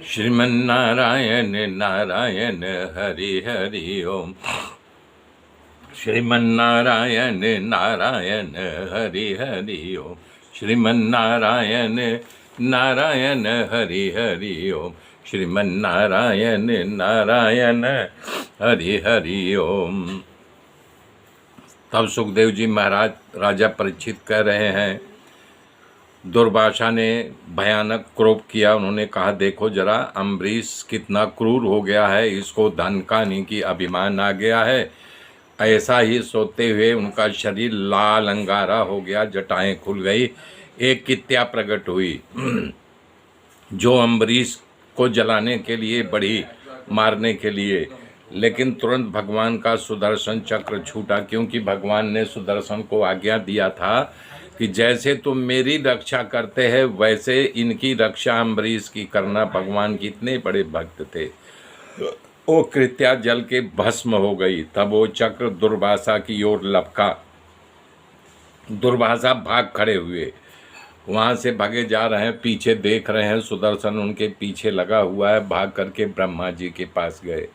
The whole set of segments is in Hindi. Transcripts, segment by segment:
श्रीमन्नारायण नारायण हरि हरि ओम। श्रीमन्नारायण नारायण हरि हरि ओम। श्रीमन्नारायण नारायण हरि हरि ओम। श्रीमन्नारायण नारायण हरि हरि ओम। तब सुखदेव जी महाराज राजा परीक्षित कह रहे हैं, दुर्वासा ने भयानक क्रोध किया। उन्होंने कहा, देखो जरा अम्बरीश कितना क्रूर हो गया है, इसको धन का नहीं कि अभिमान आ गया है। ऐसा ही सोते हुए उनका शरीर लाल अंगारा हो गया, जटाएं खुल गई, एक कित्या प्रकट हुई जो अम्बरीश को जलाने के लिए बढ़ी, मारने के लिए। लेकिन तुरंत भगवान का सुदर्शन चक्र छूटा, क्योंकि भगवान ने सुदर्शन को आज्ञा दिया था कि जैसे तुम मेरी रक्षा करते हैं वैसे इनकी रक्षा अम्बरीश की करना। भगवान कितने बड़े भक्त थे। वो कृत्या जल के भस्म हो गई। तब वो चक्र दुर्वासा की ओर लपका। दुर्वासा भाग खड़े हुए, वहाँ से भागे जा रहे हैं, पीछे देख रहे हैं, सुदर्शन उनके पीछे लगा हुआ है। भाग करके ब्रह्मा जी के पास गए,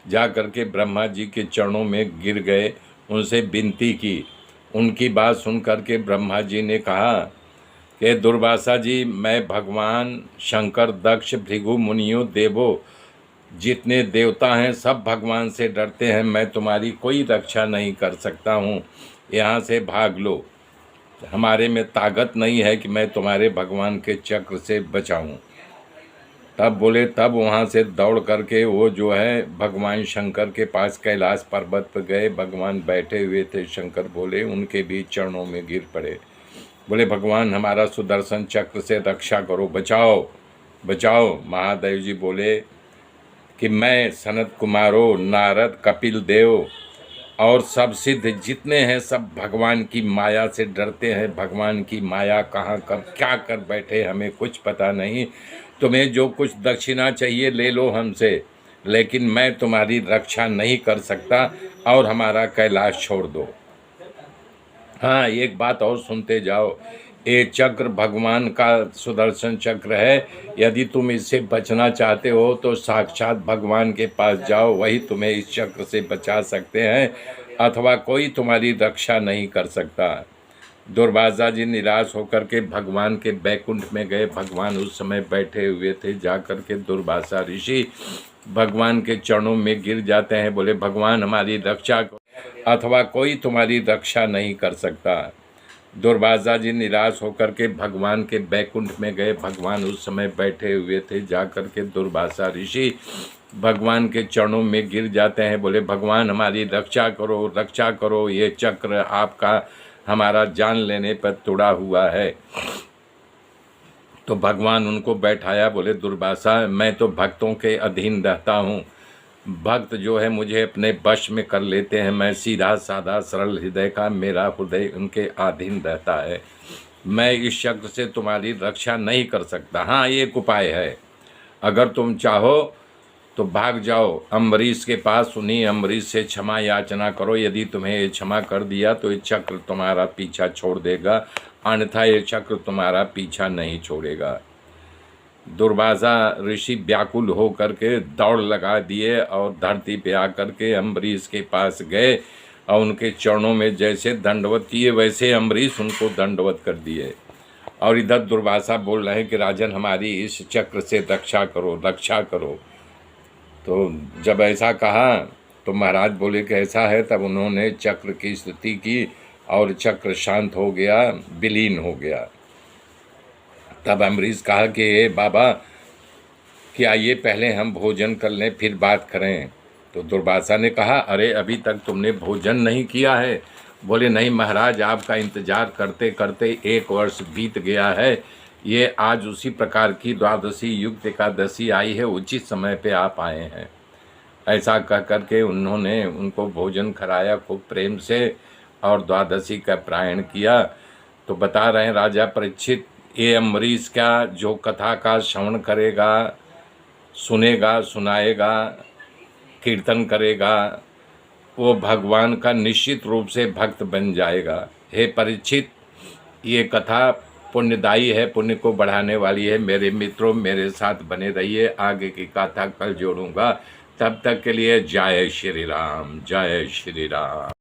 जा करके ब्रह्मा जी के चरणों में गिर गए, उनसे विनती की। उनकी बात सुन करके ब्रह्मा जी ने कहा कि दुर्वासा जी, मैं भगवान शंकर, दक्ष, भृगु मुनियों, देवों, जितने देवता हैं सब भगवान से डरते हैं। मैं तुम्हारी कोई रक्षा नहीं कर सकता हूँ, यहाँ से भाग लो। हमारे में ताकत नहीं है कि मैं तुम्हारे भगवान के चक्र से बचाऊं। तब बोले, तब वहाँ से दौड़ करके वो जो है भगवान शंकर के पास कैलाश पर्वत पर गए। भगवान बैठे हुए थे। शंकर बोले, उनके भी चरणों में गिर पड़े। बोले, भगवान हमारा सुदर्शन चक्र से रक्षा करो, बचाओ बचाओ। महादेव जी बोले कि मैं, सनत कुमारो, नारद, कपिल देव और सब सिद्ध जितने हैं सब भगवान की माया से डरते हैं। भगवान की माया कहाँ कब क्या कर बैठे हमें कुछ पता नहीं। तुम्हें जो कुछ दक्षिणा चाहिए ले लो हमसे, लेकिन मैं तुम्हारी रक्षा नहीं कर सकता और हमारा कैलाश छोड़ दो। हाँ, एक बात और सुनते जाओ। ये चक्र भगवान का सुदर्शन चक्र है। यदि तुम इससे बचना चाहते हो तो साक्षात भगवान के पास जाओ, वही तुम्हें इस चक्र से बचा सकते हैं, अथवा कोई तुम्हारी रक्षा नहीं कर सकता। दुर्वासा जी निराश होकर के भगवान के बैकुंठ में गए। भगवान उस समय बैठे हुए थे। जाकर के दुर्वासा ऋषि भगवान के चरणों में गिर जाते हैं। बोले, भगवान हमारी रक्षा करो, अथवा कोई तुम्हारी रक्षा नहीं कर सकता। दुर्वासा जी निराश होकर के भगवान के बैकुंठ में गए। भगवान उस समय बैठे हुए थे। जाकर के दुर्वासा ऋषि भगवान के चरणों में गिर जाते हैं। बोले, भगवान हमारी रक्षा करो, रक्षा करो, ये चक्र आपका हमारा जान लेने पर तुड़ा हुआ है। तो भगवान उनको बैठाया। बोले, दुर्वासा, मैं तो भक्तों के अधीन रहता हूँ। भक्त जो है मुझे अपने वश में कर लेते हैं। मैं सीधा साधा सरल हृदय का, मेरा हृदय उनके अधीन रहता है। मैं इस चक्र से तुम्हारी रक्षा नहीं कर सकता। हाँ, एक उपाय है, अगर तुम चाहो तो भाग जाओ अम्बरीश के पास, उन्हीं अम्बरीश से क्षमा याचना करो। यदि तुम्हें ये क्षमा कर दिया तो ये चक्र तुम्हारा पीछा छोड़ देगा, अन्यथा ये चक्र तुम्हारा पीछा नहीं छोड़ेगा। दुर्वासा ऋषि व्याकुल हो करके दौड़ लगा दिए और धरती पे आकर के अम्बरीश के पास गए और उनके चरणों में जैसे दंडवत किए वैसे अम्बरीश उनको दंडवत कर दिए। और इधर दुर्वासा बोल रहे हैं कि राजन, हमारी इस चक्र से रक्षा करो, रक्षा करो। तो जब ऐसा कहा तो महाराज बोले कि ऐसा है। तब उन्होंने चक्र की स्तुति की और चक्र शांत हो गया, विलीन हो गया। तब अम्बरीश कहा कि बाबा, कि आइए पहले हम भोजन कर लें फिर बात करें। तो दुर्वासा ने कहा, अरे अभी तक तुमने भोजन नहीं किया है। बोले, नहीं महाराज, आपका इंतजार करते करते 1 वर्ष बीत गया है। ये आज उसी प्रकार की द्वादशी युक्त एकादशी आई है, उचित समय पे आप आए हैं। ऐसा कह करके उन्होंने उनको भोजन कराया खूब प्रेम से और द्वादशी का प्रायण किया। तो बता रहे हैं राजा परीक्षित, ये अम्बरीश का जो कथा का श्रवण करेगा, सुनेगा, सुनाएगा, कीर्तन करेगा, वो भगवान का निश्चित रूप से भक्त बन जाएगा। हे परीक्षित, ये कथा पुण्यदायी है, पुण्य को बढ़ाने वाली है। मेरे मित्रों, मेरे साथ बने रहिए, आगे की कथा कल जोड़ूंगा। तब तक के लिए जय श्री राम, जय श्री राम।